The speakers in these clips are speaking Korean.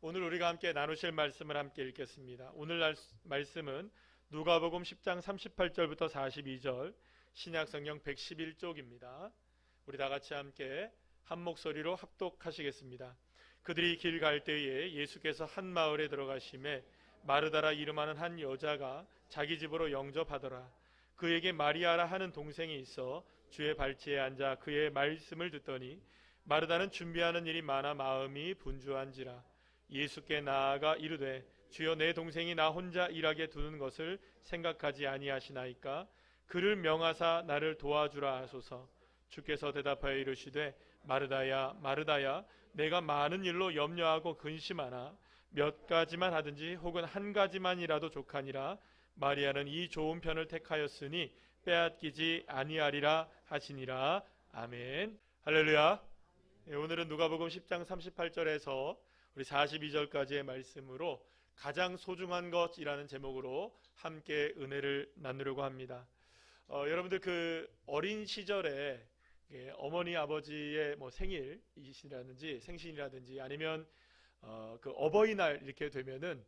오늘 우리가 함께 나누실 말씀을 함께 읽겠습니다. 오늘 말씀은 누가복음 10장 38절부터 42절, 신약성경 111쪽입니다. 우리 다 같이 함께 한 목소리로 합독하시겠습니다. 그들이 길 갈 때에 예수께서 한 마을에 들어가심에 마르다라 이름하는 한 여자가 자기 집으로 영접하더라. 그에게 마리아라 하는 동생이 있어 주의 발치에 앉아 그의 말씀을 듣더니 마르다는 준비하는 일이 많아 마음이 분주한지라. 예수께 나아가 이르되 주여 내 동생이 나 혼자 일하게 두는 것을 생각하지 아니하시나이까. 그를 명하사 나를 도와주라 하소서. 주께서 대답하여 이르시되 마르다야 마르다야 내가 많은 일로 염려하고 근심하나 몇 가지만 하든지 혹은 한 가지만이라도 족하니라. 마리아는 이 좋은 편을 택하였으니 빼앗기지 아니하리라 하시니라. 아멘. 할렐루야. 오늘은 누가복음 10장 38절에서 우리 42절까지의 말씀으로 가장 소중한 것이라는 제목으로 함께 은혜를 나누려고 합니다. 여러분들 그 어린 시절에 어머니 아버지의 뭐 생일이라든지 생신이라든지 아니면 그 어버이날 이렇게 되면은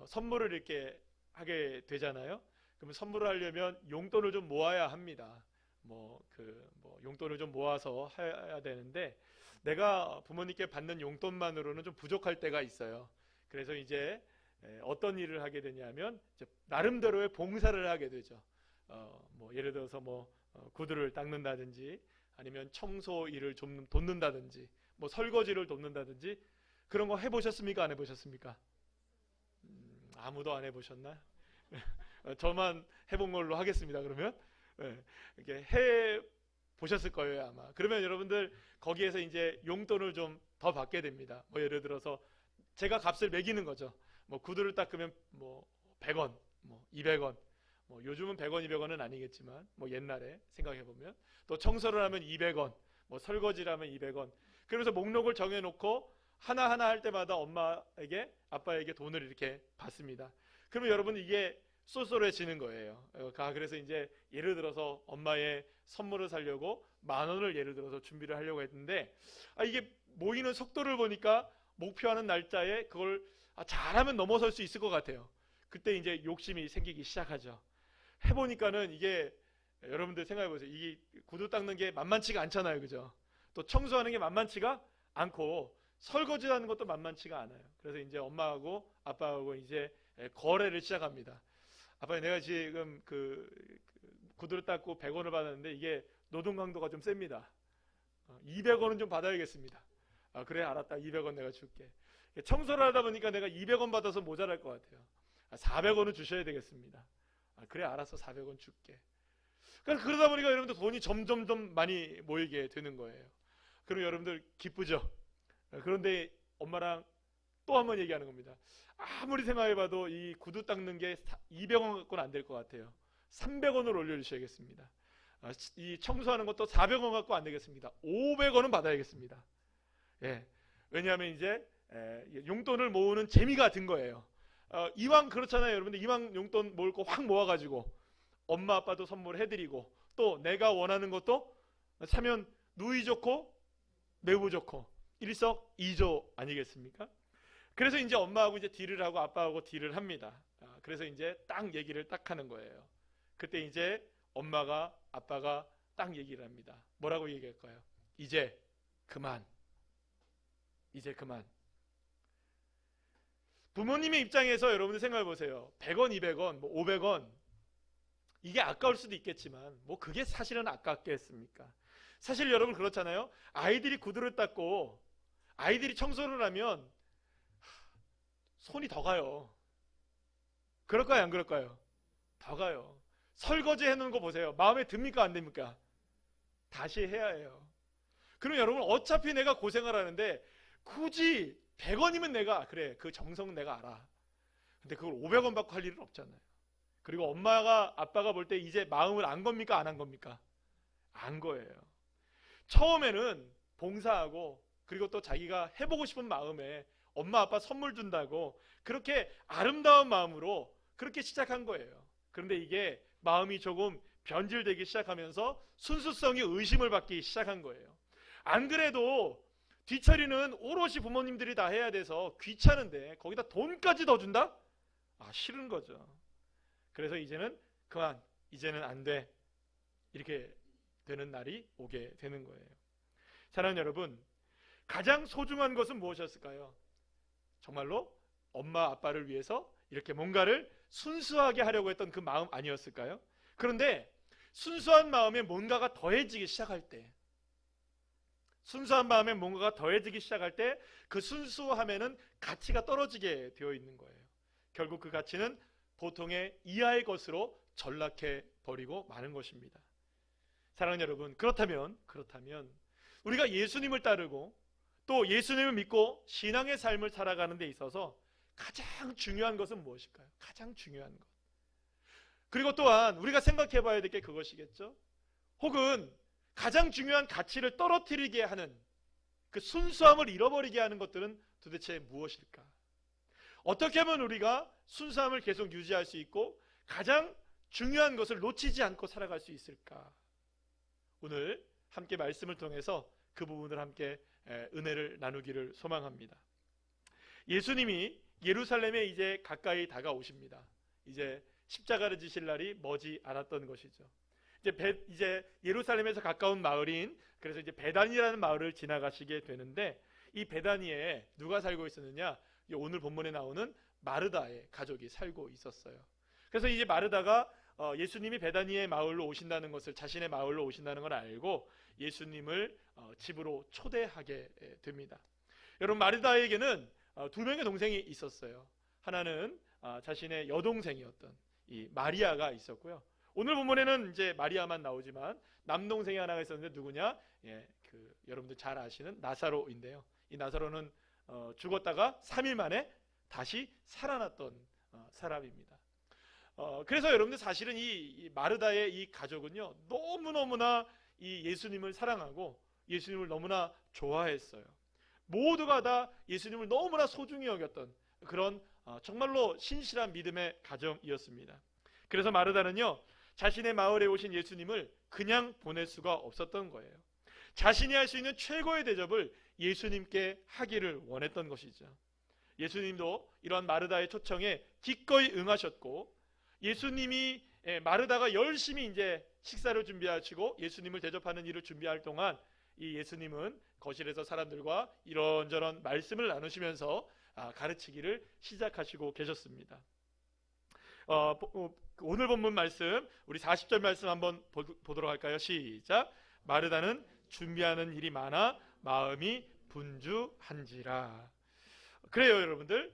선물을 이렇게 하게 되잖아요. 그러면 선물을 하려면 용돈을 좀 모아야 합니다. 용돈을 좀 모아서 해야 되는데 내가 부모님께 받는 용돈만으로는 좀 부족할 때가 있어요. 그래서 이제 어떤 일을 하게 되냐면 나름대로의 봉사를 하게 되죠. 예를 들어서 구두를 닦는다든지 아니면 청소 일을 좀 돕는다든지 설거지를 돕는다든지 그런 거 해보셨습니까? 안 해보셨습니까? 아무도 안 해보셨나? 저만 해본 걸로 하겠습니다. 그러면 이렇게 해 보셨을 거예요 아마. 그러면 여러분들 거기에서 이제 용돈을 좀 더 받게 됩니다. 예를 들어서 제가 값을 매기는 거죠. 구두를 닦으면 100원, 200원. 요즘은 100원, 200원은 아니겠지만 옛날에 생각해 보면 또 청소를 하면 200원, 설거지를 하면 200원. 그러면서 목록을 정해 놓고 하나하나 할 때마다 엄마에게 아빠에게 돈을 이렇게 받습니다. 그러면 여러분 이게 쏠쏠해지는 거예요. 그래서 이제 예를 들어서 엄마의 선물을 사려고 10,000원을 예를 들어서 준비를 하려고 했는데 이게 모이는 속도를 보니까 목표하는 날짜에 그걸 잘하면 넘어설 수 있을 것 같아요. 그때 이제 욕심이 생기기 시작하죠. 해보니까는 이게 여러분들 생각해보세요. 이 구두 닦는 게 만만치가 않잖아요. 그죠? 또 청소하는 게 만만치가 않고 설거지하는 것도 만만치가 않아요. 그래서 이제 엄마하고 아빠하고 이제 거래를 시작합니다. 아빠 내가 지금 구두를 닦고 100원을 받았는데 이게 노동 강도가 좀 셉니다. 200원은 좀 받아야겠습니다. 그래 알았다. 200원 내가 줄게. 청소를 하다 보니까 내가 200원 받아서 모자랄 것 같아요. 400원은 주셔야 되겠습니다. 그래 알았어. 400원 줄게. 그러다 보니까 여러분들 돈이 점점 많이 모이게 되는 거예요. 그럼 여러분들 기쁘죠? 그런데 엄마랑 또 한 번 얘기하는 겁니다. 아무리 생각해봐도 이 구두 닦는 게 200원 갖고는 안 될 것 같아요. 300원을 올려주셔야겠습니다. 이 청소하는 것도 400원 갖고 안 되겠습니다. 500원은 받아야겠습니다. 왜냐하면 이제 용돈을 모으는 재미가 든 거예요. 이왕 그렇잖아요. 여러분들 이왕 용돈 모을 거 확 모아가지고 엄마 아빠도 선물해드리고 또 내가 원하는 것도 사면 누이 좋고 매우 좋고 일석이조 아니겠습니까? 그래서 이제 엄마하고 이제 딜을 하고 아빠하고 딜을 합니다. 그래서 이제 딱 얘기를 딱 하는 거예요. 그때 이제 엄마가 아빠가 딱 얘기를 합니다. 뭐라고 얘기할까요? 이제 그만. 이제 그만. 부모님의 입장에서 여러분들 생각해 보세요. 100원, 200원, 500원 이게 아까울 수도 있겠지만 그게 사실은 아깝겠습니까? 사실 여러분 그렇잖아요. 아이들이 구두를 닦고 아이들이 청소를 하면 손이 더 가요. 그럴까요? 안 그럴까요? 더 가요. 설거지 해놓은 거 보세요. 마음에 듭니까? 안 듭니까? 다시 해야 해요. 그럼 여러분 어차피 내가 고생을 하는데 굳이 100원이면 내가 그래 그 정성 내가 알아. 근데 그걸 500원 받고 할 일은 없잖아요. 그리고 엄마가 아빠가 볼 때 이제 마음을 안 겁니까? 안 한 겁니까? 안 거예요. 처음에는 봉사하고 그리고 또 자기가 해보고 싶은 마음에 엄마 아빠 선물 준다고 그렇게 아름다운 마음으로 그렇게 시작한 거예요. 그런데 이게 마음이 조금 변질되기 시작하면서 순수성이 의심을 받기 시작한 거예요. 안 그래도 뒤처리는 오롯이 부모님들이 다 해야 돼서 귀찮은데 거기다 돈까지 더 준다? 싫은 거죠. 그래서 이제는 그만, 이제는 안 돼, 이렇게 되는 날이 오게 되는 거예요. 사랑하는 여러분, 가장 소중한 것은 무엇이었을까요? 정말로 엄마 아빠를 위해서 이렇게 뭔가를 순수하게 하려고 했던 그 마음 아니었을까요? 그런데 순수한 마음에 뭔가가 더해지기 시작할 때, 순수한 마음에 뭔가가 더해지기 시작할 때 그 순수함에는 가치가 떨어지게 되어 있는 거예요. 결국 그 가치는 보통의 이하의 것으로 전락해 버리고 마는 것입니다. 사랑하는 여러분, 그렇다면 우리가 예수님을 따르고 또 예수님을 믿고 신앙의 삶을 살아가는 데 있어서 가장 중요한 것은 무엇일까요? 가장 중요한 것. 그리고 또한 우리가 생각해 봐야 될 게 그것이겠죠. 혹은 가장 중요한 가치를 떨어뜨리게 하는, 그 순수함을 잃어버리게 하는 것들은 도대체 무엇일까? 어떻게 하면 우리가 순수함을 계속 유지할 수 있고 가장 중요한 것을 놓치지 않고 살아갈 수 있을까? 오늘 함께 말씀을 통해서 그 부분을 함께 은혜를 나누기를 소망합니다. 예수님이 예루살렘에 이제 가까이 다가오십니다. 이제 십자가를 지실 날이 머지 않았던 것이죠. 이제 예루살렘에서 가까운 마을인, 그래서 이제 베단이라는 마을을 지나가시게 되는데, 이 베다니에 누가 살고 있었느냐? 오늘 본문에 나오는 마르다의 가족이 살고 있었어요. 그래서 이제 마르다가 예수님이 베다니의 마을로 오신다는 것을, 자신의 마을로 오신다는 걸 알고 예수님을 집으로 초대하게 됩니다. 여러분, 마르다에게는 두 명의 동생이 있었어요. 하나는 자신의 여동생이었던 이 마리아가 있었고요. 오늘 본문에는 이제 마리아만 나오지만 남동생이 하나가 있었는데 누구냐? 여러분들 잘 아시는 나사로인데요. 이 나사로는 죽었다가 3일 만에 다시 살아났던 사람입니다. 그래서 여러분들 사실은 이 마르다의 이 가족은요, 너무너무나 이 예수님을 사랑하고 예수님을 너무나 좋아했어요. 모두가 다 예수님을 너무나 소중히 여겼던 그런 정말로 신실한 믿음의 가정이었습니다. 그래서 마르다는요, 자신의 마을에 오신 예수님을 그냥 보낼 수가 없었던 거예요. 자신이 할 수 있는 최고의 대접을 예수님께 하기를 원했던 것이죠. 예수님도 이러한 마르다의 초청에 기꺼이 응하셨고, 예수님이 마르다가 열심히 이제 식사를 준비하시고 예수님을 대접하는 일을 준비할 동안 이 예수님은 거실에서 사람들과 이런저런 말씀을 나누시면서 가르치기를 시작하시고 계셨습니다. 오늘 본문 말씀, 우리 40절 말씀 한번 보도록 할까요? 시작. 마르다는 준비하는 일이 많아 마음이 분주한지라. 그래요, 여러분들.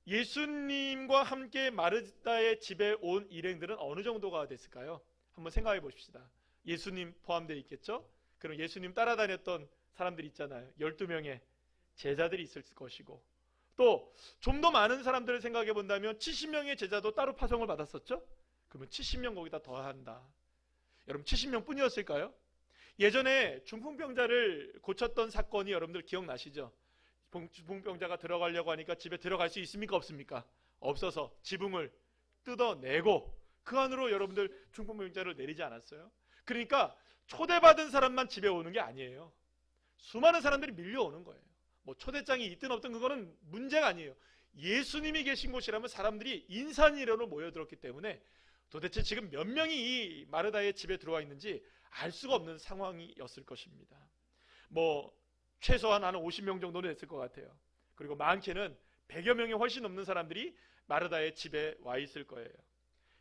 예수님과 함께 마르다의 집에 온 일행들은 어느 정도가 됐을까요? 한번 생각해 보십시다. 예수님 포함되어 있겠죠? 그럼 예수님 따라다녔던 사람들 있잖아요. 12명의 제자들이 있을 것이고, 또 좀 더 많은 사람들을 생각해 본다면 70명의 제자도 따로 파송을 받았었죠? 그러면 70명 거기다 더한다. 여러분, 70명 뿐이었을까요? 예전에 중풍병자를 고쳤던 사건이 여러분들 기억나시죠? 중풍병자가 들어가려고 하니까 집에 들어갈 수 있습니까? 없습니까? 없어서 지붕을 뜯어내고 그 안으로 여러분들 중풍병자를 내리지 않았어요? 그러니까 초대받은 사람만 집에 오는 게 아니에요. 수많은 사람들이 밀려오는 거예요. 뭐 초대장이 있든 없든 그거는 문제가 아니에요. 예수님이 계신 곳이라면 사람들이 인산인해로 모여들었기 때문에 도대체 지금 몇 명이 이 마르다의 집에 들어와 있는지 알 수가 없는 상황이었을 것입니다. 뭐 최소한 한 50명 정도는 됐을 것 같아요. 그리고 많게는 100여 명이 훨씬 넘는 사람들이 마르다의 집에 와 있을 거예요.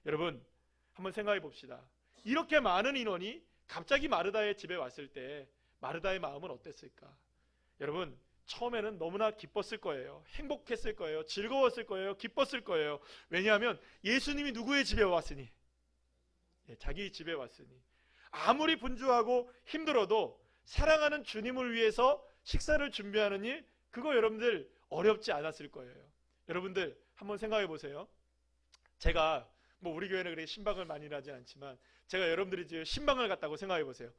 여러분, 한번 생각해 봅시다. 이렇게 많은 인원이 갑자기 마르다의 집에 왔을 때 마르다의 마음은 어땠을까? 여러분, 처음에는 너무나 기뻤을 거예요. 행복했을 거예요. 즐거웠을 거예요. 기뻤을 거예요. 왜냐하면 예수님이 누구의 집에 왔으니? 자기 집에 왔으니. 아무리 분주하고 힘들어도 사랑하는 주님을 위해서 식사를 준비하는 일, 그거 여러분들 어렵지 않았을 거예요. 여러분들 한번 생각해 보세요. 제가 뭐 우리 교회는 그렇게 신방을 많이 하지 않지만 제가 여러분들이 지금 신방을 갔다고 생각해 보세요.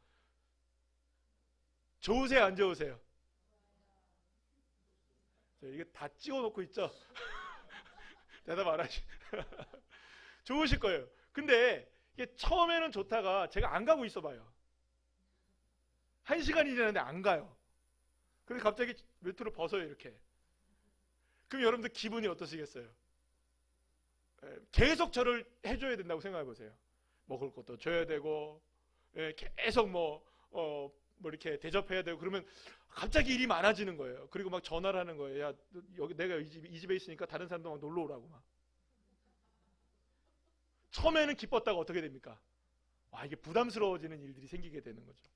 좋으세요, 안 좋으세요? 이게 다 찍어놓고 있죠? 대답 안 하시. 좋으실 거예요. 근데 이게 처음에는 좋다가 제가 안 가고 있어 봐요. 1시간이 지났는데 안 가요. 그래서 갑자기 외투를 벗어요, 이렇게. 그럼 여러분들 기분이 어떠시겠어요? 계속 저를 해줘야 된다고 생각해 보세요. 먹을 것도 줘야 되고, 계속 뭐 이렇게 대접해야 되고, 그러면 갑자기 일이 많아지는 거예요. 그리고 막 전화를 하는 거예요. 야, 여기 내가 이 집에 있으니까 다른 사람도 막 놀러 오라고 막. 처음에는 기뻤다가 어떻게 됩니까? 와, 이게 부담스러워지는 일들이 생기게 되는 거죠.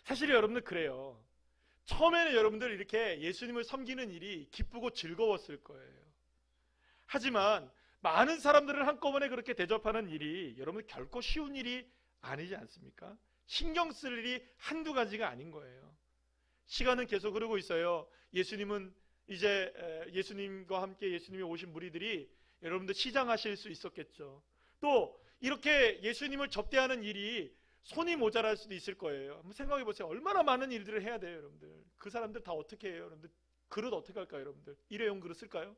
사실 여러분들 그래요. 처음에는 여러분들 이렇게 예수님을 섬기는 일이 기쁘고 즐거웠을 거예요. 하지만 많은 사람들을 한꺼번에 그렇게 대접하는 일이 여러분 결코 쉬운 일이 아니지 않습니까? 신경 쓸 일이 한두 가지가 아닌 거예요. 시간은 계속 흐르고 있어요. 예수님은 이제 예수님과 함께 예수님이 오신 무리들이 여러분들 시장하실 수 있었겠죠. 또 이렇게 예수님을 접대하는 일이 손이 모자랄 수도 있을 거예요. 한번 생각해 보세요. 얼마나 많은 일들을 해야 돼요, 여러분들. 그 사람들 다 어떻게 해요, 여러분들? 그릇 어떻게 할까요, 여러분들? 일회용 그릇 쓸까요?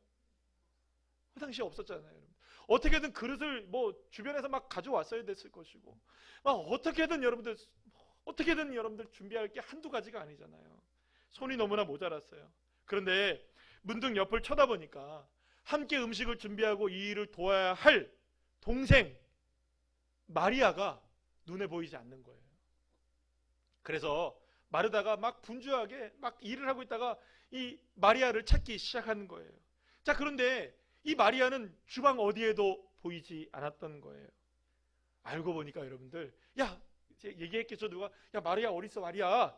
화장실 없었잖아요, 여러분. 어떻게든 그릇을 뭐 주변에서 막 가져왔어야 됐을 것이고, 막 어떻게든 여러분들 준비할 게 한두 가지가 아니잖아요. 손이 너무나 모자랐어요. 그런데 문득 옆을 쳐다보니까 함께 음식을 준비하고 이 일을 도와야 할 동생 마리아가 눈에 보이지 않는 거예요. 그래서 마르다가 막 분주하게 막 일을 하고 있다가 이 마리아를 찾기 시작하는 거예요. 자, 그런데 이 마리아는 주방 어디에도 보이지 않았던 거예요. 알고 보니까 여러분들, 야, 얘기했겠죠, 누가? 야, 마리아 어디 있어, 마리아?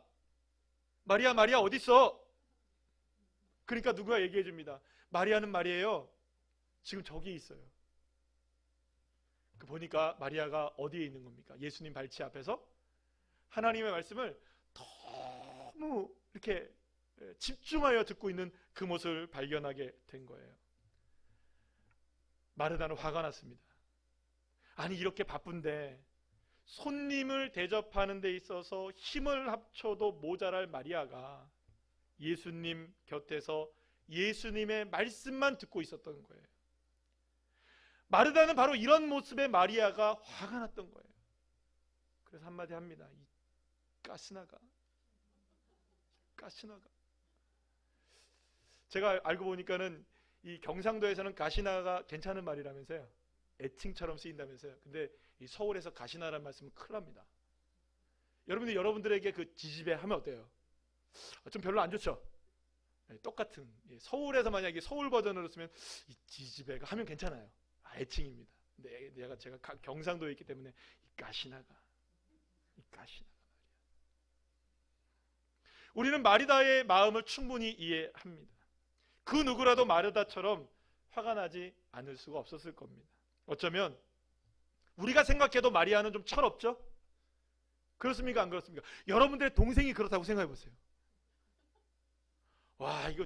마리아 어디 있어? 그러니까 누가 얘기해 줍니다. 마리아는 말이에요, 지금 저기 있어요. 보니까 마리아가 어디에 있는 겁니까? 예수님 발치 앞에서 하나님의 말씀을 너무 이렇게 집중하여 듣고 있는 그 모습을 발견하게 된 거예요. 마르다는 화가 났습니다. 아니, 이렇게 바쁜데 손님을 대접하는 데 있어서 힘을 합쳐도 모자랄 마리아가 예수님 곁에서 예수님의 말씀만 듣고 있었던 거예요. 마르다는 바로 이런 모습의 마리아가 화가 났던 거예요. 그래서 한마디 합니다. 이 가시나가. 제가 알고 보니까는 이 경상도에서는 가시나가 괜찮은 말이라면서요. 애칭처럼 쓰인다면서요. 근데 이 서울에서 가시나라는 말씀은 큰일 납니다. 여러분들에게 그 지지배 하면 어때요? 좀 별로 안 좋죠? 똑같은, 서울에서 만약에 서울 버전으로 쓰면 이 지지배가 하면 괜찮아요. 애칭입니다. 근데 제가 경상도에 있기 때문에 이 가시나가 말이야. 우리는 마리다의 마음을 충분히 이해합니다. 그 누구라도 마르다처럼 화가 나지 않을 수가 없었을 겁니다. 어쩌면 우리가 생각해도 마리아는 좀 철없죠? 그렇습니까? 안 그렇습니까? 여러분들의 동생이 그렇다고 생각해 보세요. 와, 이거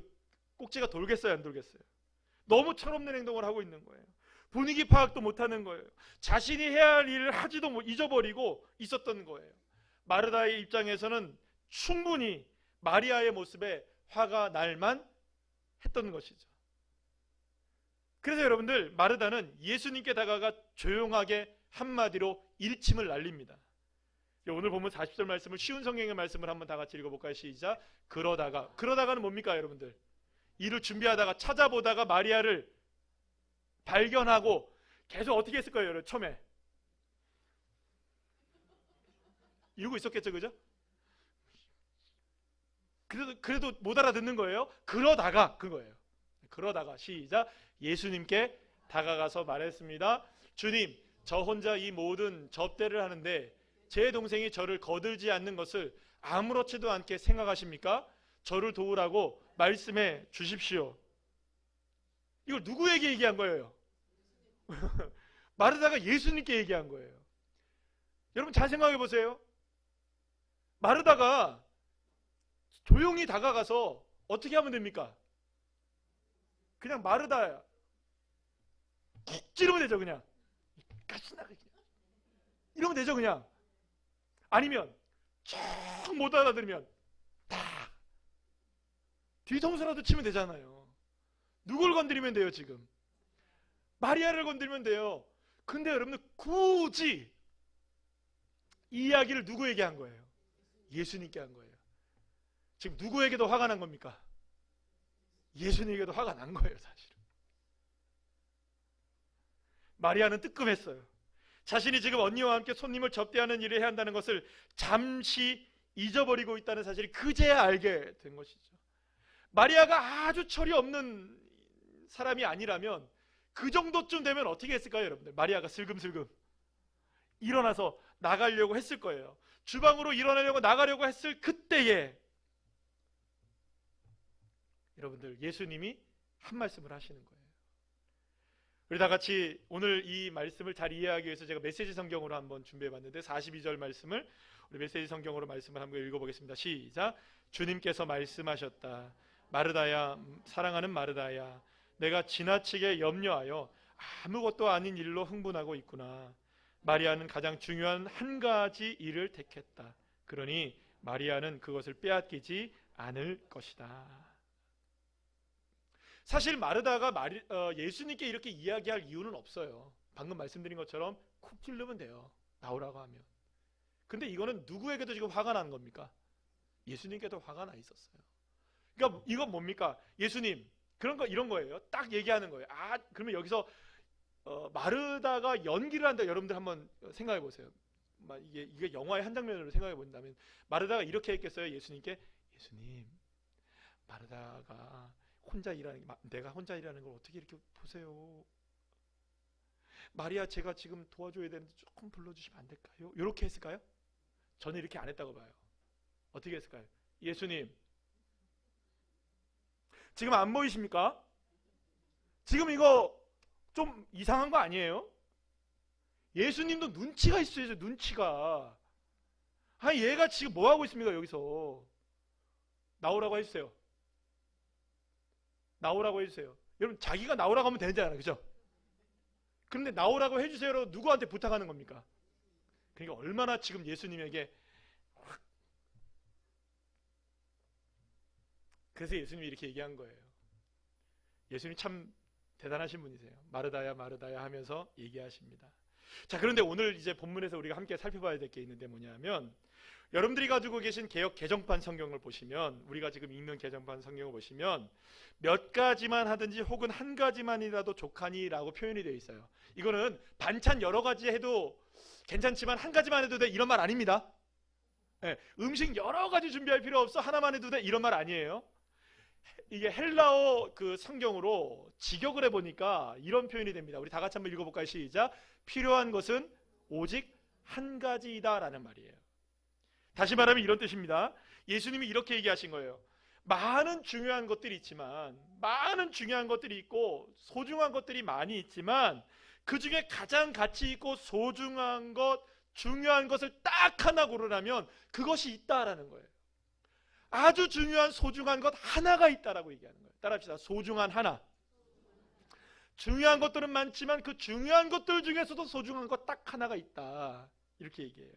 꼭지가 돌겠어요, 안 돌겠어요? 너무 철없는 행동을 하고 있는 거예요. 분위기 파악도 못하는 거예요. 자신이 해야 할 일을 하지도 잊어버리고 있었던 거예요. 마르다의 입장에서는 충분히 마리아의 모습에 화가 날만 했던 것이죠. 그래서 여러분들, 마르다는 예수님께 다가가 조용하게 한마디로 일침을 날립니다. 오늘 보면 40절 말씀을, 쉬운 성경의 말씀을 한번 다 같이 읽어볼까요? 시작. 그러다가는 뭡니까, 여러분들? 일을 준비하다가 찾아보다가 마리아를 발견하고 계속 어떻게 했을 거예요, 여러분? 처음에 이러고 있었겠죠, 그죠? 그래도 못 알아듣는 거예요. 그러다가 그거예요. 그러다가 시작. 예수님께 다가가서 말했습니다. 주님, 저 혼자 이 모든 접대를 하는데 제 동생이 저를 거들지 않는 것을 아무렇지도 않게 생각하십니까? 저를 도우라고 말씀해 주십시오. 이걸 누구에게 얘기한 거예요? 마르다가 예수님께 얘기한 거예요. 여러분 잘 생각해 보세요. 마르다가 조용히 다가가서 어떻게 하면 됩니까? 그냥 마르다야 푹 찌르면 되죠. 그냥 가시나가 이러면 되죠. 그냥. 아니면 쭉 못 알아들으면 다 뒤통수라도 치면 되잖아요. 누굴 건드리면 돼요? 지금 마리아를 건드리면 돼요. 근데 여러분들 굳이 이 이야기를 누구에게 한 거예요? 예수님께 한 거예요. 지금 누구에게도 화가 난 겁니까? 예수님에게도 화가 난 거예요, 사실은. 마리아는 뜨끔했어요. 자신이 지금 언니와 함께 손님을 접대하는 일을 해야 한다는 것을 잠시 잊어버리고 있다는 사실을 그제야 알게 된 것이죠. 마리아가 아주 철이 없는 사람이 아니라면 그 정도쯤 되면 어떻게 했을까요, 여러분들? 마리아가 슬금슬금 일어나서 나가려고 했을 거예요. 주방으로 일어나려고 나가려고 했을 그때에 여러분들, 예수님이 한 말씀을 하시는 거예요. 우리 다 같이 오늘 이 말씀을 잘 이해하기 위해서 제가 메시지 성경으로 한번 준비해 봤는데 42절 말씀을 우리 메시지 성경으로 말씀을 한번 읽어보겠습니다. 시작. 주님께서 말씀하셨다. 마르다야, 사랑하는 마르다야, 내가 지나치게 염려하여 아무것도 아닌 일로 흥분하고 있구나. 마리아는 가장 중요한 한 가지 일을 택했다. 그러니 마리아는 그것을 빼앗기지 않을 것이다. 사실 마르다가 예수님께 이렇게 이야기할 이유는 없어요. 방금 말씀드린 것처럼 쿡 찔르면 돼요, 나오라고 하면. 근데 이거는 누구에게도 지금 화가 난 겁니까? 예수님께도 화가 나 있었어요. 그러니까 이건 뭡니까? 예수님, 그런 거 이런 거예요. 딱 얘기하는 거예요. 아, 그러면 여기서 마르다가 연기를 한다. 여러분들 한번 생각해 보세요. 이게 영화의 한 장면으로 생각해 본다면 마르다가 이렇게 했겠어요? 예수님께, 예수님, 마르다가 혼자 일하는 내가 혼자 일하는 걸 어떻게 이렇게 보세요? 마리아, 제가 지금 도와줘야 되는데 조금 불러주시면 안 될까요? 이렇게 했을까요? 저는 이렇게 안 했다고 봐요. 어떻게 했을까요? 예수님, 지금 안 보이십니까? 지금 이거 좀 이상한 거 아니에요? 예수님도 눈치가 있어야죠, 눈치가. 아니, 얘가 지금 뭐 하고 있습니까? 여기서 나오라고 해주세요. 나오라고 해주세요. 여러분, 자기가 나오라고 하면 되잖아요, 그죠? 그런데 나오라고 해주세요로 누구한테 부탁하는 겁니까? 그러니까 얼마나 지금 예수님에게. 그래서 예수님이 이렇게 얘기한 거예요. 예수님 참 대단하신 분이세요. 마르다야, 마르다야 하면서 얘기하십니다. 자, 그런데 오늘 이제 본문에서 우리가 함께 살펴봐야 될 게 있는데 뭐냐면, 여러분들이 가지고 계신 개역 개정판 성경을 보시면, 우리가 지금 읽는 개정판 성경을 보시면 몇 가지만 하든지 혹은 한 가지만이라도 족하니라고 표현이 되어 있어요. 이거는 반찬 여러 가지 해도 괜찮지만 한 가지만 해도 돼, 이런 말 아닙니다. 네, 음식 여러 가지 준비할 필요 없어, 하나만 해도 돼, 이런 말 아니에요. 이게 헬라어 그 성경으로 직역을 해보니까 이런 표현이 됩니다. 우리 다 같이 한번 읽어볼까요? 시작. 필요한 것은 오직 한 가지이다 라는 말이에요. 다시 말하면 이런 뜻입니다. 예수님이 이렇게 얘기하신 거예요. 많은 중요한 것들이 있지만, 많은 중요한 것들이 있고 소중한 것들이 많이 있지만, 그 중에 가장 가치 있고 소중한 것, 중요한 것을 딱 하나 고르라면 그것이 있다라는 거예요. 아주 중요한 소중한 것 하나가 있다라고 얘기하는 거예요. 따라합시다. 소중한 하나. 중요한 것들은 많지만 그 중요한 것들 중에서도 소중한 것 딱 하나가 있다, 이렇게 얘기해요.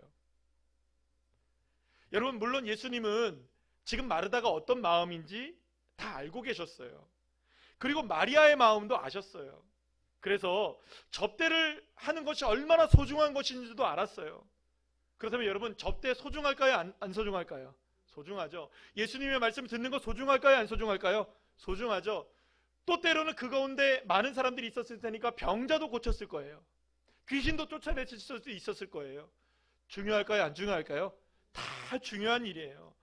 여러분, 물론 예수님은 지금 마르다가 어떤 마음인지 다 알고 계셨어요. 그리고 마리아의 마음도 아셨어요. 그래서 접대를 하는 것이 얼마나 소중한 것인지도 알았어요. 그렇다면 여러분, 접대 소중할까요? 안 소중할까요? 소중하죠. 예수님의 말씀을 듣는 거 소중할까요? 안 소중할까요? 소중하죠. 또 때로는 그 가운데 많은 사람들이 있었을 테니까 병자도 고쳤을 거예요. 귀신도 쫓아냈을 수도 있었을 거예요. 중요할까요? 안 중요할까요? 다 중요한 일이에요.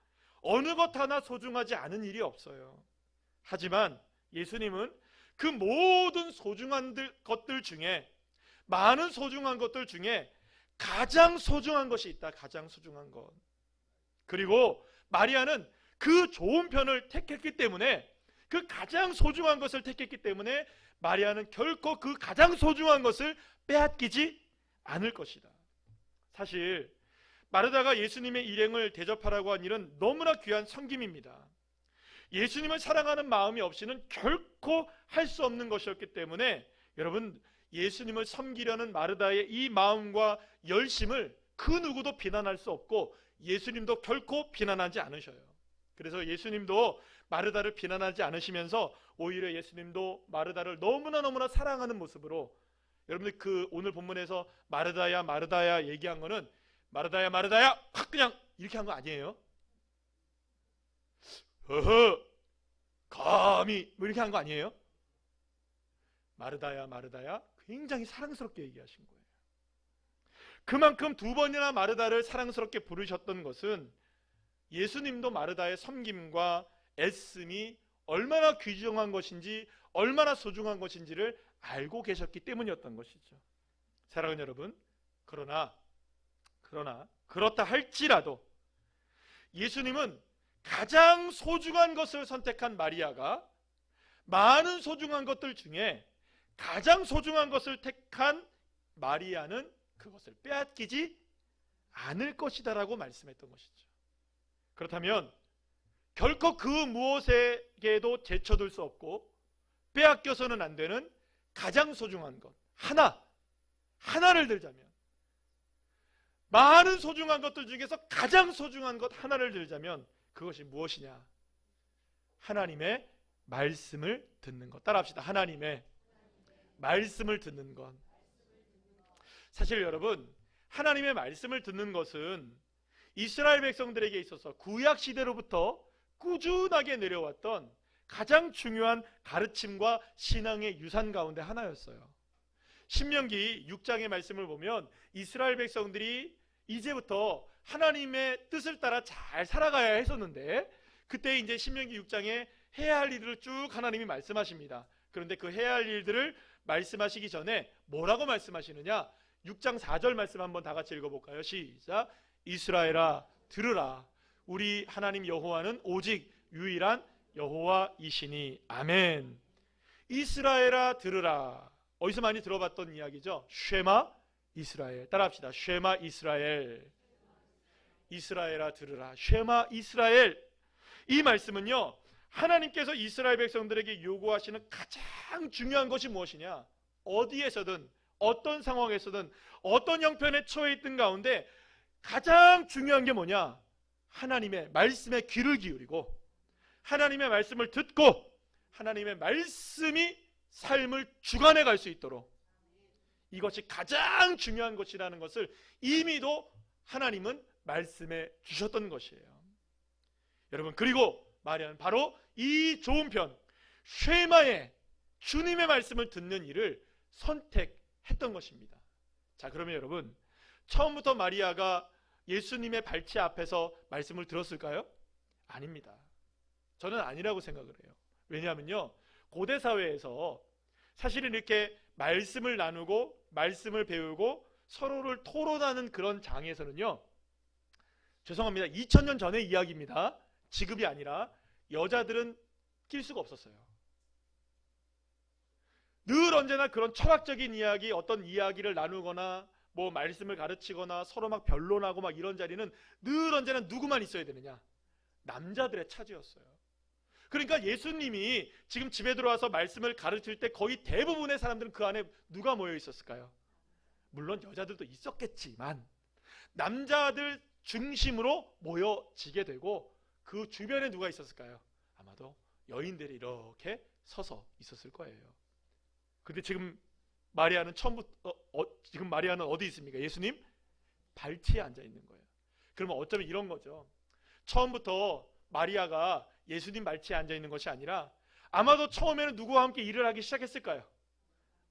어느 것 하나 소중하지 않은 일이 없어요. 하지만 예수님은 그 모든 소중한 것들 중에, 많은 소중한 것들 중에 가장 소중한 것이 있다. 가장 소중한 것. 그리고 마리아는 그 좋은 편을 택했기 때문에, 그 가장 소중한 것을 택했기 때문에 마리아는 결코 그 가장 소중한 것을 빼앗기지 않을 것이다. 사실 마르다가 예수님의 일행을 대접하라고 한 일은 너무나 귀한 섬김입니다. 예수님을 사랑하는 마음이 없이는 결코 할 수 없는 것이었기 때문에 여러분, 예수님을 섬기려는 마르다의 이 마음과 열심을 그 누구도 비난할 수 없고 예수님도 결코 비난하지 않으셔요. 그래서 예수님도 마르다를 비난하지 않으시면서 오히려 예수님도 마르다를 너무나 사랑하는 모습으로, 여러분들 그 오늘 본문에서 마르다야 마르다야 얘기한 거는 마르다야 마르다야 확 그냥 이렇게 한 거 아니에요. 허허 감히 뭐 이렇게 한 거 아니에요? 마르다야 마르다야 굉장히 사랑스럽게 얘기하신 거예요. 그만큼 두 번이나 마르다를 사랑스럽게 부르셨던 것은 예수님도 마르다의 섬김과 애씀이 얼마나 귀중한 것인지 얼마나 소중한 것인지를 알고 계셨기 때문이었던 것이죠. 사랑하는 여러분, 그러나 그렇다 할지라도 예수님은 가장 소중한 것을 선택한 마리아가 많은 소중한 것들 중에 가장 소중한 것을 택한 마리아는 그것을 빼앗기지 않을 것이다 라고 말씀했던 것이죠. 그렇다면 결코 그 무엇에게도 제쳐둘 수 없고 빼앗겨서는 안 되는 가장 소중한 것 하나를 들자면, 많은 소중한 것들 중에서 가장 소중한 것 하나를 들자면 그것이 무엇이냐? 하나님의 말씀을 듣는 것. 따라합시다. 하나님의 말씀을 듣는 것. 사실 여러분, 하나님의 말씀을 듣는 것은 이스라엘 백성들에게 있어서 구약 시대로부터 꾸준하게 내려왔던 가장 중요한 가르침과 신앙의 유산 가운데 하나였어요. 신명기 6장의 말씀을 보면 이스라엘 백성들이 이제부터 하나님의 뜻을 따라 잘 살아가야 했었는데, 그때 이제 신명기 6장에 해야 할 일을 쭉 하나님이 말씀하십니다. 그런데 그 해야 할 일들을 말씀하시기 전에 뭐라고 말씀하시느냐? 6장 4절 말씀 한번 다 같이 읽어볼까요? 시작. 이스라엘아 들으라. 우리 하나님 여호와는 오직 유일한 여호와이시니. 아멘. 이스라엘아 들으라. 어디서 많이 들어봤던 이야기죠? 쉐마 이스라엘. 따라합시다. 쉐마 이스라엘. 이스라엘아 들으라. 쉐마 이스라엘. 이 말씀은요, 하나님께서 이스라엘 백성들에게 요구하시는 가장 중요한 것이 무엇이냐? 어디에서든 어떤 상황에서든 어떤 형편에 처해 있든 가운데 가장 중요한 게 뭐냐? 하나님의 말씀에 귀를 기울이고 하나님의 말씀을 듣고 하나님의 말씀이 삶을 주관해 갈 수 있도록, 이것이 가장 중요한 것이라는 것을 이미도 하나님은 말씀해 주셨던 것이에요. 여러분, 그리고 마리아는 바로 이 좋은 편 쉐마의 주님의 말씀을 듣는 일을 선택했던 것입니다. 자, 그러면 여러분, 처음부터 마리아가 예수님의 발치 앞에서 말씀을 들었을까요? 아닙니다. 저는 아니라고 생각을 해요. 왜냐하면요, 고대 사회에서 사실은 이렇게 말씀을 나누고 말씀을 배우고 서로를 토론하는 그런 장에서는요, 죄송합니다, 2000년 전의 이야기입니다. 지금이 아니라 여자들은 낄 수가 없었어요. 늘 언제나 그런 철학적인 이야기, 어떤 이야기를 나누거나 뭐 말씀을 가르치거나 서로 막 변론하고 막 이런 자리는 늘 언제나 누구만 있어야 되느냐? 남자들의 차지였어요. 그러니까 예수님이 지금 집에 들어와서 말씀을 가르칠 때 거의 대부분의 사람들은 그 안에 누가 모여 있었을까요? 물론 여자들도 있었겠지만 남자들 중심으로 모여지게 되고, 그 주변에 누가 있었을까요? 아마도 여인들이 이렇게 서서 있었을 거예요. 근데 지금 마리아는 지금 마리아는 어디 있습니까? 예수님 발치에 앉아 있는 거예요. 그러면 어쩌면 이런 거죠. 처음부터 마리아가 예수님 발치에 앉아 있는 것이 아니라 아마도 처음에는 누구와 함께 일을 하기 시작했을까요?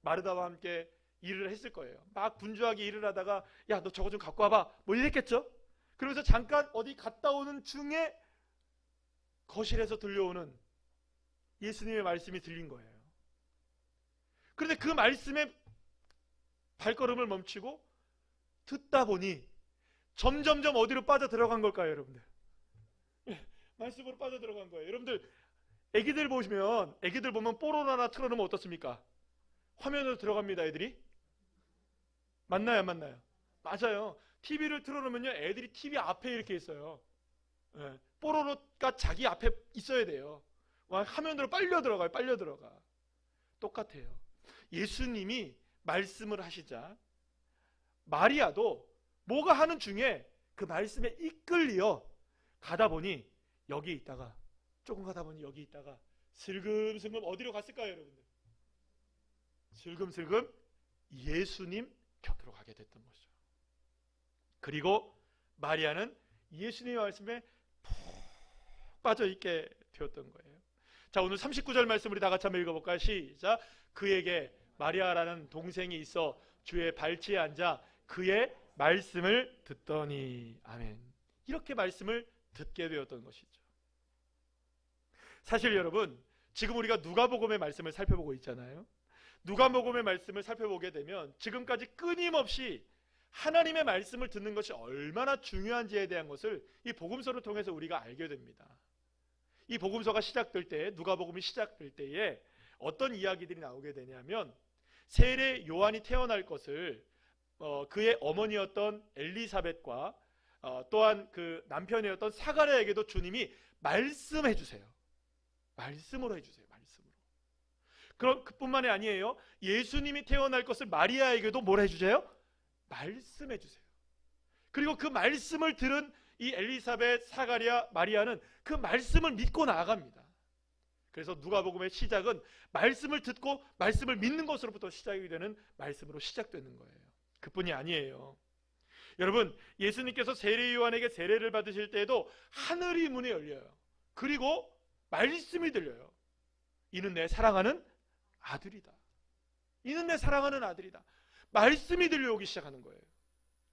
마르다와 함께 일을 했을 거예요. 막 분주하게 일을 하다가 야, 너 저거 좀 갖고 와봐 뭐 이랬겠죠? 그러면서 잠깐 어디 갔다 오는 중에 거실에서 들려오는 예수님의 말씀이 들린 거예요. 그런데 그 말씀에 발걸음을 멈추고 듣다 보니 점점점 어디로 빠져 들어간 걸까요, 여러분들? 말씀으로 빠져 들어간 거예요. 여러분들, 애기들 보면 뽀로로 하나 틀어놓으면 어떻습니까? 화면으로 들어갑니다, 애들이. 맞나요, 안 맞나요? 맞아요. TV를 틀어놓으면요, 애들이 TV 앞에 이렇게 있어요. 네. 뽀로로가 자기 앞에 있어야 돼요. 화면으로 빨려 들어가요. 빨려 들어가. 똑같아요. 예수님이 말씀을 하시자 마리아도 뭐가 하는 중에 그 말씀에 이끌려 가다 보니 여기 있다가 조금 가다 보니 여기 있다가 슬금슬금 어디로 갔을까요, 여러분들? 슬금슬금 예수님 곁으로 가게 됐던 거죠. 그리고 마리아는 예수님의 말씀에 푹 빠져 있게 되었던 거예요. 자, 오늘 39절 말씀 우리 다 같이 한번 읽어볼까요? 시작. 그에게 마리아라는 동생이 있어 주의 발치에 앉아 그의 말씀을 듣더니. 아멘. 이렇게 말씀을 듣게 되었던 것이죠. 사실 여러분, 지금 우리가 누가복음의 말씀을 살펴보고 있잖아요. 누가복음의 말씀을 살펴보게 되면 지금까지 끊임없이 하나님의 말씀을 듣는 것이 얼마나 중요한지에 대한 것을 이 복음서를 통해서 우리가 알게 됩니다. 이 복음서가 시작될 때, 누가복음이 시작될 때에 어떤 이야기들이 나오게 되냐면, 세례 요한이 태어날 것을 그의 어머니였던 엘리사벳과 또한 그 남편이었던 사가랴에게도 주님이 말씀해 주세요. 말씀으로 해주세요. 말씀으로. 그럼 그뿐만이 아니에요. 예수님이 태어날 것을 마리아에게도 뭘 해주세요? 말씀해 주세요. 그리고 그 말씀을 들은 이 엘리사벳, 사가랴, 마리아는 그 말씀을 믿고 나아갑니다. 그래서 누가복음의 시작은 말씀을 듣고 말씀을 믿는 것으로부터 시작이 되는 말씀으로 시작되는 거예요. 그뿐이 아니에요. 여러분, 예수님께서 세례 요한에게 세례를 받으실 때에도 하늘이 문이 열려요. 그리고 말씀이 들려요. 이는 내 사랑하는 아들이다. 이는 내 사랑하는 아들이다. 말씀이 들려오기 시작하는 거예요.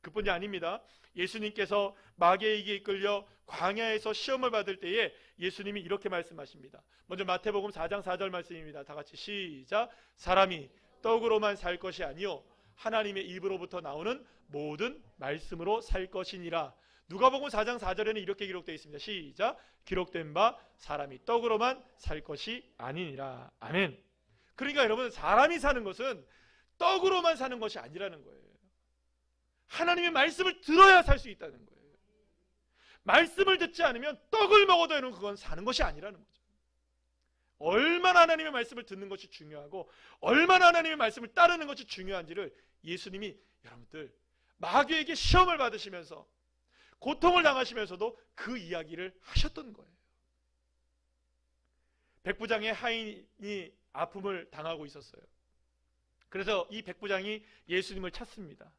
그뿐이 아닙니다. 예수님께서 마귀에게 이끌려 광야에서 시험을 받을 때에 예수님이 이렇게 말씀하십니다. 먼저 마태복음 4장 4절 말씀입니다. 다 같이 시작. 사람이 떡으로만 살 것이 아니요 하나님의 입으로부터 나오는 모든 말씀으로 살 것이니라. 누가복음 4장 4절에는 이렇게 기록되어 있습니다. 시작. 기록된 바 사람이 떡으로만 살 것이 아니니라. 아멘. 그러니까 여러분, 사람이 사는 것은 떡으로만 사는 것이 아니라는 거예요. 하나님의 말씀을 들어야 살 수 있다는 거예요. 말씀을 듣지 않으면 떡을 먹어도 여러분 그건 사는 것이 아니라는 거죠. 얼마나 하나님의 말씀을 듣는 것이 중요하고 얼마나 하나님의 말씀을 따르는 것이 중요한지를 예수님이 여러분들 마귀에게 시험을 받으시면서 고통을 당하시면서도 그 이야기를 하셨던 거예요. 백부장의 하인이 아픔을 당하고 있었어요. 그래서 이 백부장이 예수님을 찾습니다.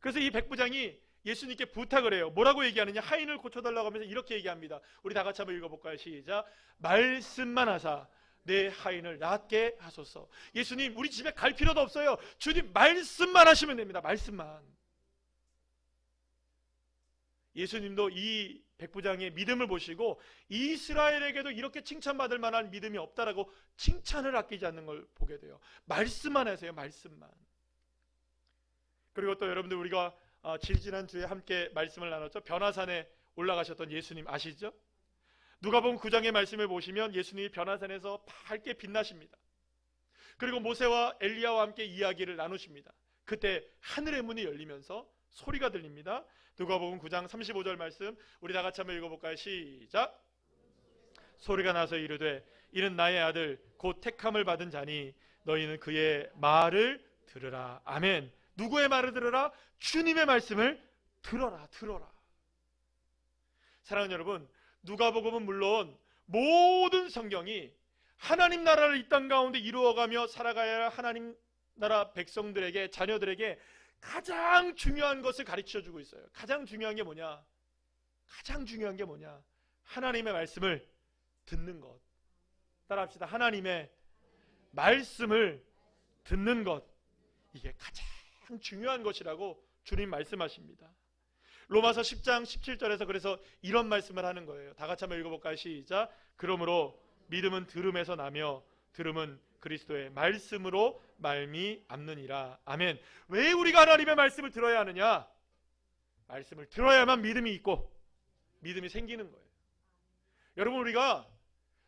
그래서 이 백부장이 예수님께 부탁을 해요. 뭐라고 얘기하느냐? 하인을 고쳐달라고 하면서 이렇게 얘기합니다. 우리 다 같이 한번 읽어볼까요? 시작. 말씀만 하사 내 하인을 낫게 하소서. 예수님, 우리 집에 갈 필요도 없어요. 주님 말씀만 하시면 됩니다. 말씀만. 예수님도 이 백부장의 믿음을 보시고 이스라엘에게도 이렇게 칭찬받을 만한 믿음이 없다라고 칭찬을 아끼지 않는 걸 보게 돼요. 말씀만 하세요. 말씀만. 그리고 또 여러분들, 우리가 지난주에 함께 말씀을 나눴죠. 변화산에 올라가셨던 예수님 아시죠? 누가복음 9장의 말씀을 보시면 예수님이 변화산에서 밝게 빛나십니다. 그리고 모세와 엘리야와 함께 이야기를 나누십니다. 그때 하늘의 문이 열리면서 소리가 들립니다. 누가복음 9장 35절 말씀 우리 다 같이 한번 읽어볼까요? 시작. 소리가 나서 이르되 이는 나의 아들 곧 택함을 받은 자니 너희는 그의 말을 들으라. 아멘. 누구의 말을 들으라? 주님의 말씀을 들어라. 들어라. 사랑하는 여러분, 누가복음은 물론 모든 성경이 하나님 나라를 이 땅 가운데 이루어가며 살아가야 할 하나님 나라 백성들에게, 자녀들에게 가장 중요한 것을 가르쳐주고 있어요. 가장 중요한 게 뭐냐? 가장 중요한 게 뭐냐? 하나님의 말씀을 듣는 것. 따라합시다. 하나님의 말씀을 듣는 것. 이게 가장 중요한 것이라고 주님 말씀하십니다. 로마서 10장 17절에서 그래서 이런 말씀을 하는 거예요. 다 같이 한번 읽어볼까요? 시작. 그러므로 믿음은 들음에서 나며 들음은 그리스도의 말씀으로 말미암느니라. 아멘. 왜 우리가 하나님의 말씀을 들어야 하느냐? 말씀을 들어야만 믿음이 있고 믿음이 생기는 거예요. 여러분, 우리가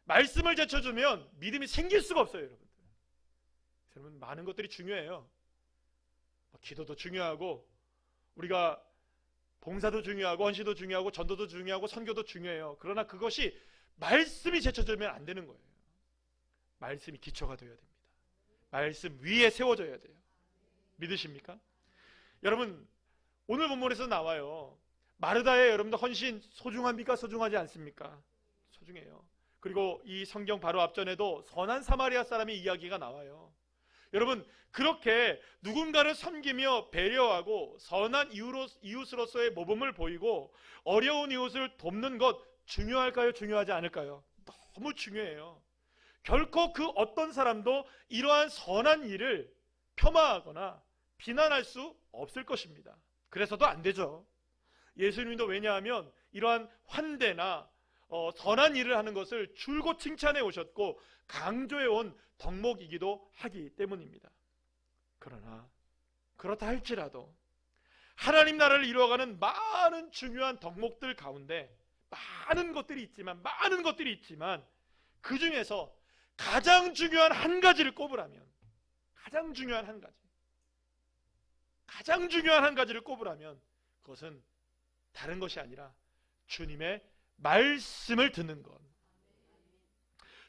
말씀을 제쳐주면 믿음이 생길 수가 없어요. 여러분, 많은 것들이 중요해요. 기도도 중요하고 우리가 봉사도 중요하고 헌신도 중요하고 전도도 중요하고 선교도 중요해요. 그러나 그것이 말씀이 제쳐주면 안 되는 거예요. 말씀이 기초가 되어야 됩니다. 말씀 위에 세워져야 돼요. 믿으십니까? 여러분, 오늘 본문에서 나와요. 마르다의 여러분들 헌신 소중합니까? 소중하지 않습니까? 소중해요. 그리고 이 성경 바로 앞전에도 선한 사마리아 사람의 이야기가 나와요. 여러분, 그렇게 누군가를 섬기며 배려하고 선한 이웃으로서의 모범을 보이고 어려운 이웃을 돕는 것 중요할까요? 중요하지 않을까요? 너무 중요해요. 결코 그 어떤 사람도 이러한 선한 일을 폄하하거나 비난할 수 없을 것입니다. 그래서도 안 되죠. 예수님도 왜냐하면 이러한 환대나 선한 일을 하는 것을 줄곧 칭찬해 오셨고 강조해 온 덕목이기도 하기 때문입니다. 그러나 그렇다 할지라도 하나님 나라를 이루어가는 많은 중요한 덕목들 가운데 많은 것들이 있지만 그 중에서 가장 중요한 한 가지를 꼽으라면 가장 중요한 한 가지를 꼽으라면 그것은 다른 것이 아니라 주님의 말씀을 듣는 것.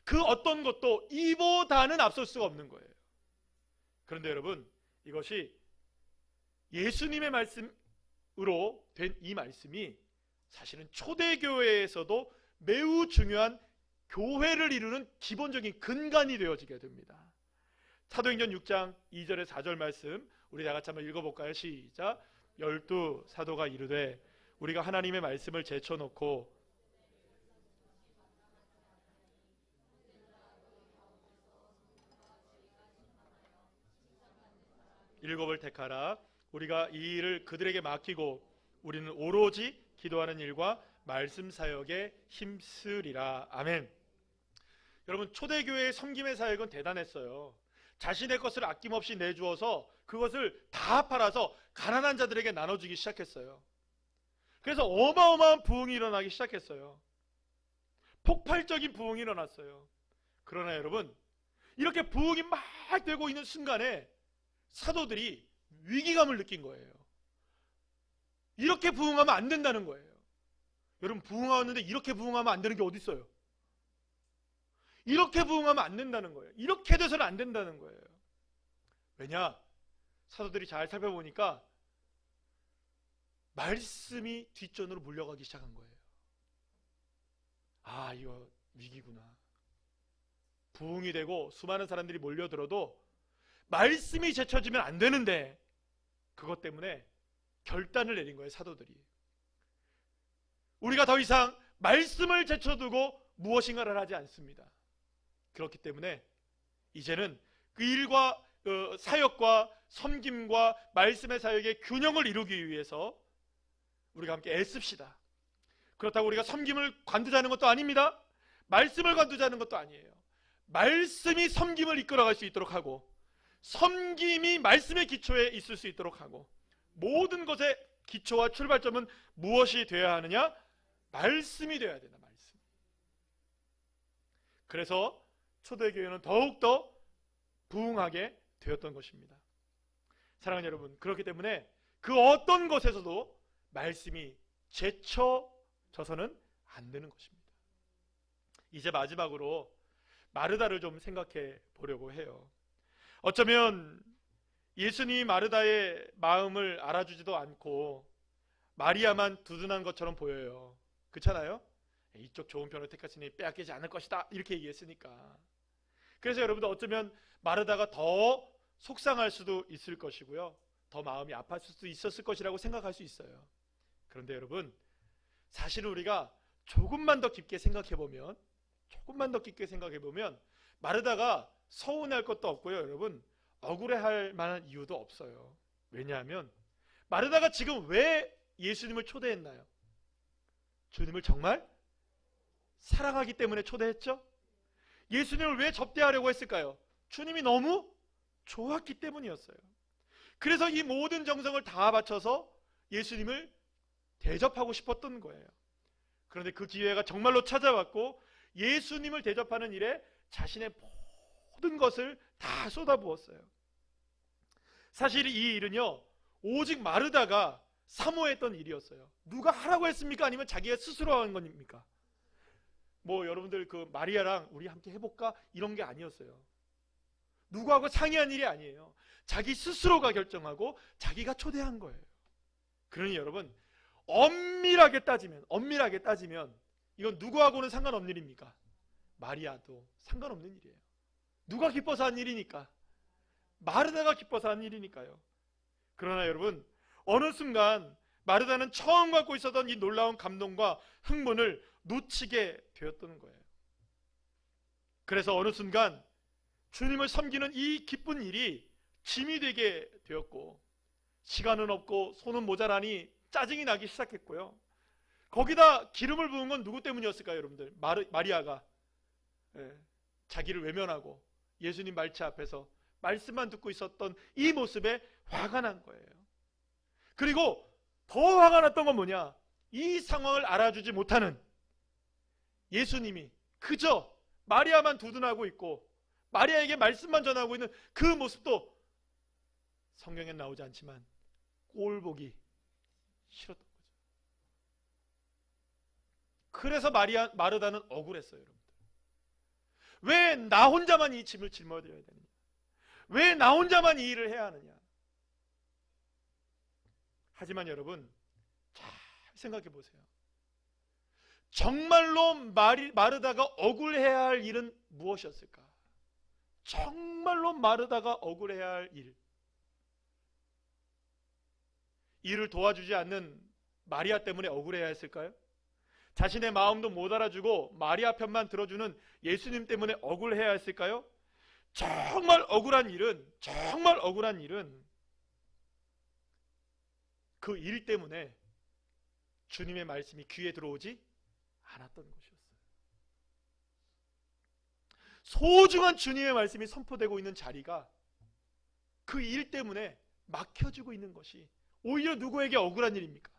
그 어떤 것도 이보다는 앞설 수가 없는 거예요. 그런데 여러분, 이것이 예수님의 말씀으로 된 이 말씀이 사실은 초대교회에서도 매우 중요한 교회를 이루는 기본적인 근간이 되어지게 됩니다. 사도행전 6장 2절에 4절 말씀 우리 다같이 한번 읽어볼까요? 시작. 12 사도가 이르되 우리가 하나님의 말씀을 제쳐놓고 일곱을 택하라. 우리가 이 일을 그들에게 맡기고 우리는 오로지 기도하는 일과 말씀 사역에 힘쓰리라. 아멘. 여러분, 초대교회의 섬김의 사역은 대단했어요. 자신의 것을 아낌없이 내주어서 그것을 다 팔아서 가난한 자들에게 나눠주기 시작했어요. 그래서 어마어마한 부흥이 일어나기 시작했어요. 폭발적인 부흥이 일어났어요. 그러나 여러분, 이렇게 부흥이 막 되고 있는 순간에 사도들이 위기감을 느낀 거예요. 이렇게 부흥하면 안 된다는 거예요. 여러분, 부흥하는데 이렇게 부흥하면 안 되는 게 어디 있어요? 이렇게 부흥하면 안 된다는 거예요. 이렇게 돼서는 안 된다는 거예요. 왜냐? 사도들이 잘 살펴보니까 말씀이 뒷전으로 물려가기 시작한 거예요. 아, 이거 위기구나. 부흥이 되고 수많은 사람들이 몰려들어도 말씀이 제쳐지면 안 되는데 그것 때문에 결단을 내린 거예요, 사도들이. 우리가 더 이상 말씀을 제쳐두고 무엇인가를 하지 않습니다. 그렇기 때문에 이제는 그 일과 사역과 섬김과 말씀의 사역의 균형을 이루기 위해서 우리가 함께 애씁시다. 그렇다고 우리가 섬김을 관두자는 것도 아닙니다. 말씀을 관두자는 것도 아니에요. 말씀이 섬김을 이끌어갈 수 있도록 하고 섬김이 말씀의 기초에 있을 수 있도록 하고 모든 것의 기초와 출발점은 무엇이 되어야 하느냐? 말씀이 되어야 된다. 말씀. 그래서 초대교회는 더욱더 부흥하게 되었던 것입니다. 사랑하는 여러분, 그렇기 때문에 그 어떤 것에서도 말씀이 제쳐져서는 안 되는 것입니다. 이제 마지막으로 마르다를 좀 생각해 보려고 해요. 어쩌면 예수님이 마르다의 마음을 알아주지도 않고 마리아만 두둔한 것처럼 보여요. 그렇잖아요? 이쪽 좋은 편을 택하시니 빼앗기지 않을 것이다 이렇게 얘기했으니까. 그래서 여러분들 어쩌면 마르다가 더 속상할 수도 있을 것이고요, 더 마음이 아팠을 수도 있었을 것이라고 생각할 수 있어요. 그런데 여러분, 사실은 우리가 조금만 더 깊게 생각해보면 마르다가 서운할 것도 없고요, 여러분 억울해할 만한 이유도 없어요. 왜냐하면 마르다가 지금 왜 예수님을 초대했나요? 주님을 정말 사랑하기 때문에 초대했죠? 예수님을 왜 접대하려고 했을까요? 주님이 너무 좋았기 때문이었어요. 그래서 이 모든 정성을 다 바쳐서 예수님을 대접하고 싶었던 거예요. 그런데 그 기회가 정말로 찾아왔고 예수님을 대접하는 일에 자신의 모든 것을 다 쏟아부었어요. 사실 이 일은요, 오직 마르다가 사모했던 일이었어요. 누가 하라고 했습니까? 아니면 자기가 스스로 한 겁니까? 뭐 여러분들 그 마리아랑 우리 함께 해볼까? 이런 게 아니었어요. 누구하고 상의한 일이 아니에요. 자기 스스로가 결정하고 자기가 초대한 거예요. 그러니 여러분, 엄밀하게 따지면 이건 누구하고는 상관없는 일입니까? 마리아도 상관없는 일이에요. 누가 기뻐서 한 일이니까? 마르다가 기뻐서 한 일이니까요. 그러나 여러분, 어느 순간 마르다는 처음 갖고 있었던 이 놀라운 감동과 흥분을 놓치게 되었던 거예요. 그래서 어느 순간 주님을 섬기는 이 기쁜 일이 짐이 되게 되었고, 시간은 없고 손은 모자라니 짜증이 나기 시작했고요. 거기다 기름을 부은 건 누구 때문이었을까요, 여러분들? 마리아가 자기를 외면하고 예수님 말차 앞에서 말씀만 듣고 있었던 이 모습에 화가 난 거예요. 그리고 더 화가 났던 건 뭐냐? 이 상황을 알아주지 못하는 예수님이 그저 마리아만 두둔하고 있고 마리아에게 말씀만 전하고 있는 그 모습도 성경엔 나오지 않지만 꼴보기 싫었던 거죠. 그래서 마르다는 억울했어요, 여러분들. 왜 나 혼자만 이 짐을 짊어져야 되느냐? 왜 나 혼자만 이 일을 해야 하느냐? 하지만 여러분, 잘 생각해 보세요. 정말로 마르다가 억울해야 할 일은 무엇이었을까? 정말로 마르다가 억울해야 할 일. 일을 도와주지 않는 마리아 때문에 억울해야 했을까요? 자신의 마음도 못 알아주고 마리아 편만 들어주는 예수님 때문에 억울해야 했을까요? 정말 억울한 일은 그 일 때문에 주님의 말씀이 귀에 들어오지 않았던 것이었어요. 소중한 주님의 말씀이 선포되고 있는 자리가 그 일 때문에 막혀지고 있는 것이 오히려 누구에게 억울한 일입니까?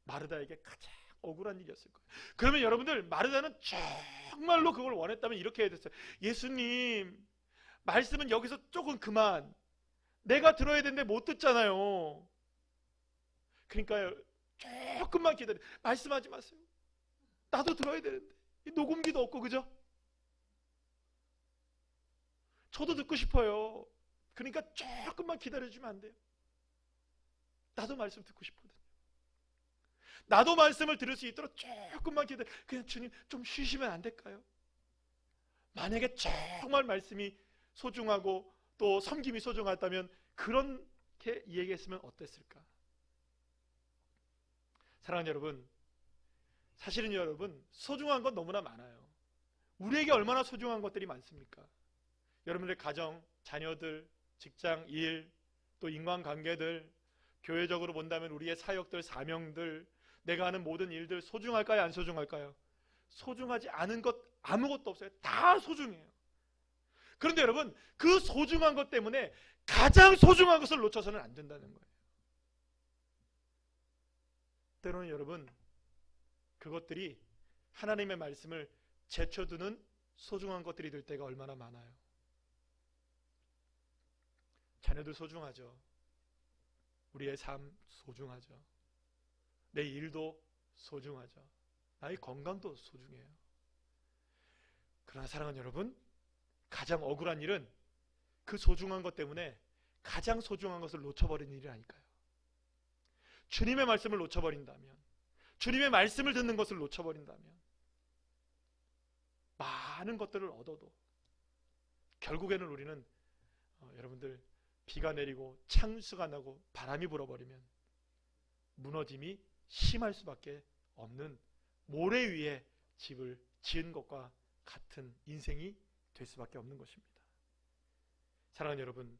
마르다에게 가장 억울한 일이었을 거예요. 그러면 여러분들, 마르다는 정말로 그걸 원했다면 이렇게 해야 됐어요. 예수님, 말씀은 여기서 조금 그만. 내가 들어야 되는데 못 듣잖아요. 그러니까요, 조금만 기다려. 말씀하지 마세요. 나도 들어야 되는데. 녹음기도 없고, 그죠? 저도 듣고 싶어요. 그러니까 조금만 기다려주면 안 돼요? 나도 말씀 듣고 싶거든요. 나도 말씀을 들을 수 있도록 조금만 기다려. 그냥 주님 좀 쉬시면 안 될까요? 만약에 정말 말씀이 소중하고 또 섬김이 소중하다면 그렇게 얘기했으면 어땠을까? 사랑하는 여러분, 사실은 여러분, 소중한 건 너무나 많아요. 우리에게 얼마나 소중한 것들이 많습니까? 여러분들의 가정, 자녀들, 직장, 일, 또 인간관계들, 교회적으로 본다면 우리의 사역들, 사명들, 내가 하는 모든 일들 소중할까요? 안 소중할까요? 소중하지 않은 것 아무것도 없어요. 다 소중해요. 그런데 여러분, 그 소중한 것 때문에 가장 소중한 것을 놓쳐서는 안 된다는 거예요. 때로는 여러분, 그것들이 하나님의 말씀을 제쳐두는 소중한 것들이 될 때가 얼마나 많아요. 자녀들 소중하죠. 우리의 삶 소중하죠. 내 일도 소중하죠. 나의 건강도 소중해요. 그러나 사랑하는 여러분, 가장 억울한 일은 그 소중한 것 때문에 가장 소중한 것을 놓쳐버리는 일이 아닐까요? 주님의 말씀을 놓쳐버린다면, 주님의 말씀을 듣는 것을 놓쳐버린다면 많은 것들을 얻어도 결국에는 우리는 여러분들, 비가 내리고 창수가 나고 바람이 불어버리면 무너짐이 심할 수밖에 없는 모래 위에 집을 지은 것과 같은 인생이 될 수밖에 없는 것입니다. 사랑하는 여러분,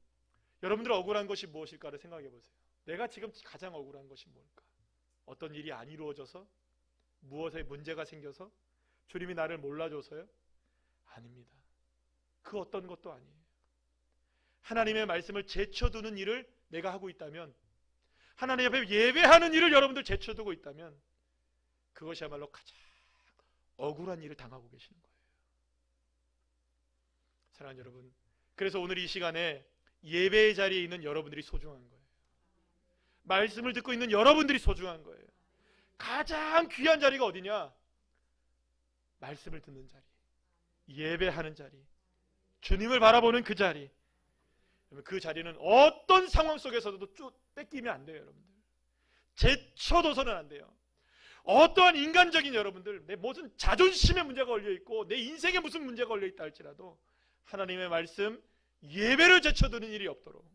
여러분들 억울한 것이 무엇일까를 생각해 보세요. 내가 지금 가장 억울한 것이 뭘까? 어떤 일이 안 이루어져서? 무엇에 문제가 생겨서? 주님이 나를 몰라줘서요? 아닙니다. 그 어떤 것도 아니에요. 하나님의 말씀을 제쳐두는 일을 내가 하고 있다면, 하나님 앞에 예배하는 일을 여러분들 제쳐두고 있다면 그것이야말로 가장 억울한 일을 당하고 계시는 거예요. 사랑하는 여러분, 그래서 오늘 이 시간에 예배의 자리에 있는 여러분들이 소중한 거예요. 말씀을 듣고 있는 여러분들이 소중한 거예요. 가장 귀한 자리가 어디냐? 말씀을 듣는 자리, 예배하는 자리, 주님을 바라보는 그 자리. 그 자리는 어떤 상황 속에서도 뺏기면 안 돼요, 여러분들. 제쳐둬서는 안 돼요. 어떠한 인간적인 여러분들, 내 무슨 자존심에 문제가 걸려있고 내 인생에 무슨 문제가 걸려있다 할지라도 하나님의 말씀, 예배를 제쳐두는 일이 없도록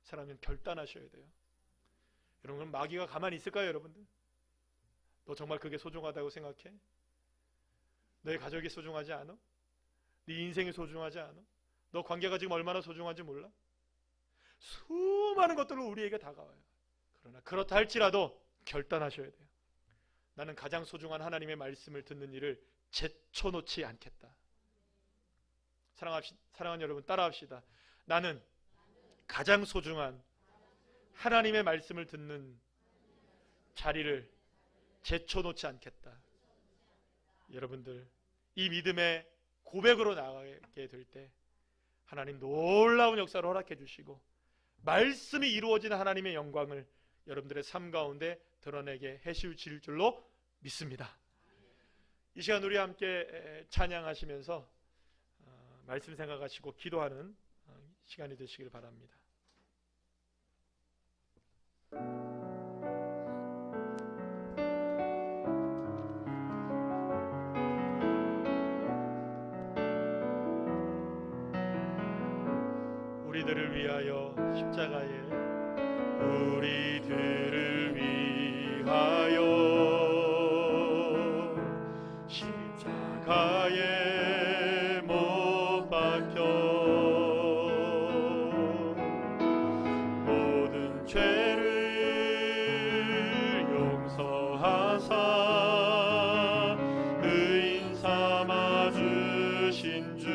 사람은 결단하셔야 돼요. 여러분, 마귀가 가만히 있을까요, 여러분들? 너 정말 그게 소중하다고 생각해? 너의 가족이 소중하지 않아? 네 인생이 소중하지 않아? 너 관계가 지금 얼마나 소중한지 몰라? 수많은 것들로 우리에게 다가와요. 그러나 그렇다 할지라도 결단하셔야 돼요. 나는 가장 소중한 하나님의 말씀을 듣는 일을 제쳐놓지 않겠다. 사랑하는 여러분, 따라합시다. 나는 가장 소중한 하나님의 말씀을 듣는 자리를 제쳐놓지 않겠다. 여러분들, 이 믿음의 고백으로 나가게 될 때 하나님 놀라운 역사를 허락해 주시고 말씀이 이루어지는 하나님의 영광을 여러분들의 삶 가운데 드러내게 해주실 줄로 믿습니다. 이 시간 우리 함께 찬양하시면서 말씀 생각하시고 기도하는 시간이 되시길 바랍니다. 우리들을 위하여 십자가에 우리들을 위하여 십자가에 못 박혀 모든 죄를 용서하사 의인 삼아 주신 주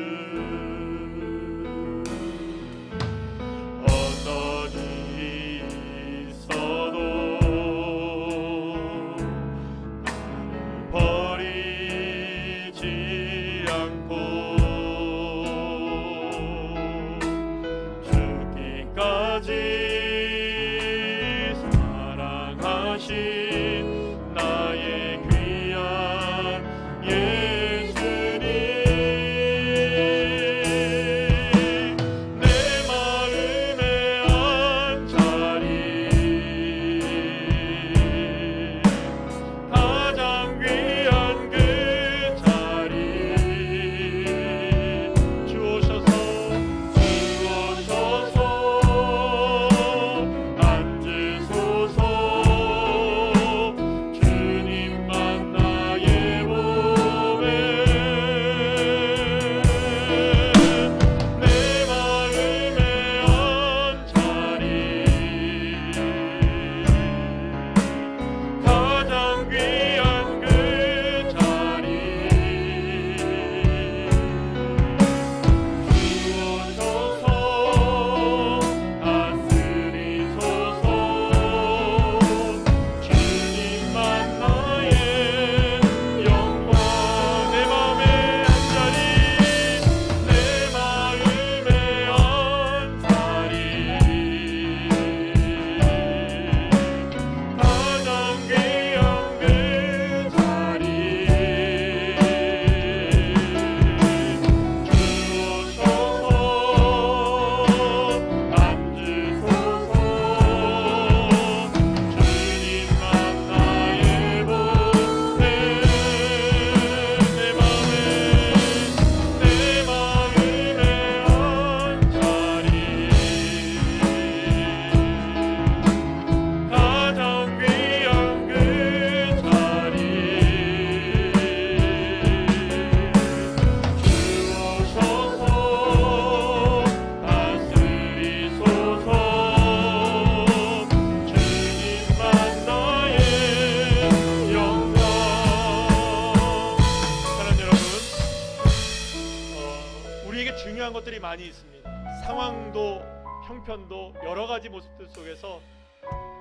것들이 많이 있습니다. 상황도 형편도 여러 가지 모습들 속에서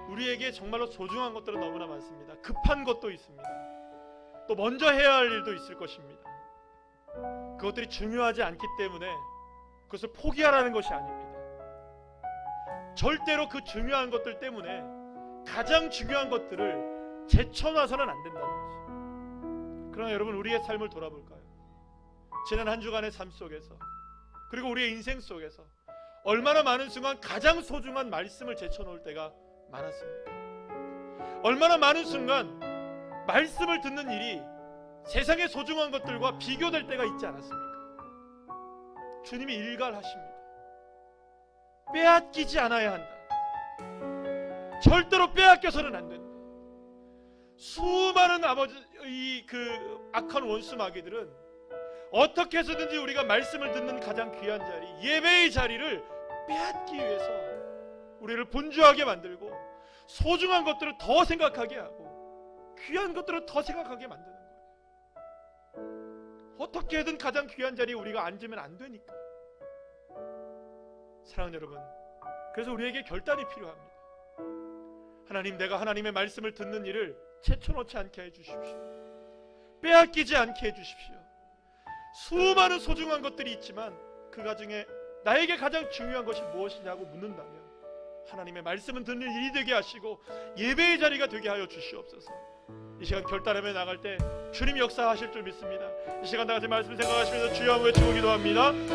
우리에게 정말로 소중한 것들은 너무나 많습니다. 급한 것도 있습니다. 또 먼저 해야 할 일도 있을 것입니다. 그것들이 중요하지 않기 때문에 그것을 포기하라는 것이 아닙니다. 절대로 그 중요한 것들 때문에 가장 중요한 것들을 제쳐놔서는 안 된다는 것이죠. 그러나 여러분, 우리의 삶을 돌아볼까요? 지난 한 주간의 삶 속에서, 그리고 우리의 인생 속에서 얼마나 많은 순간 가장 소중한 말씀을 제쳐놓을 때가 많았습니까? 얼마나 많은 순간 말씀을 듣는 일이 세상의 소중한 것들과 비교될 때가 있지 않았습니까? 주님이 일갈하십니다. 빼앗기지 않아야 한다. 절대로 빼앗겨서는 안 된다. 수많은 아버지의 그 악한 원수 마귀들은 어떻게 해서든지 우리가 말씀을 듣는 가장 귀한 자리, 예배의 자리를 빼앗기 위해서 우리를 분주하게 만들고 소중한 것들을 더 생각하게 하고 귀한 것들을 더 생각하게 만드는 거예요. 어떻게든 가장 귀한 자리에 우리가 앉으면 안 되니까. 사랑하는 여러분, 그래서 우리에게 결단이 필요합니다. 하나님, 내가 하나님의 말씀을 듣는 일을 제쳐놓지 않게 해주십시오. 빼앗기지 않게 해주십시오. 수많은 소중한 것들이 있지만 그 가중에 나에게 가장 중요한 것이 무엇이냐고 묻는다면 하나님의 말씀은 듣는 일이 되게 하시고 예배의 자리가 되게 하여 주시옵소서. 이 시간 결단하며 나갈 때 주님 역사하실 줄 믿습니다. 이 시간 다같이 말씀 생각하시면서 주여 외치고 기도합니다.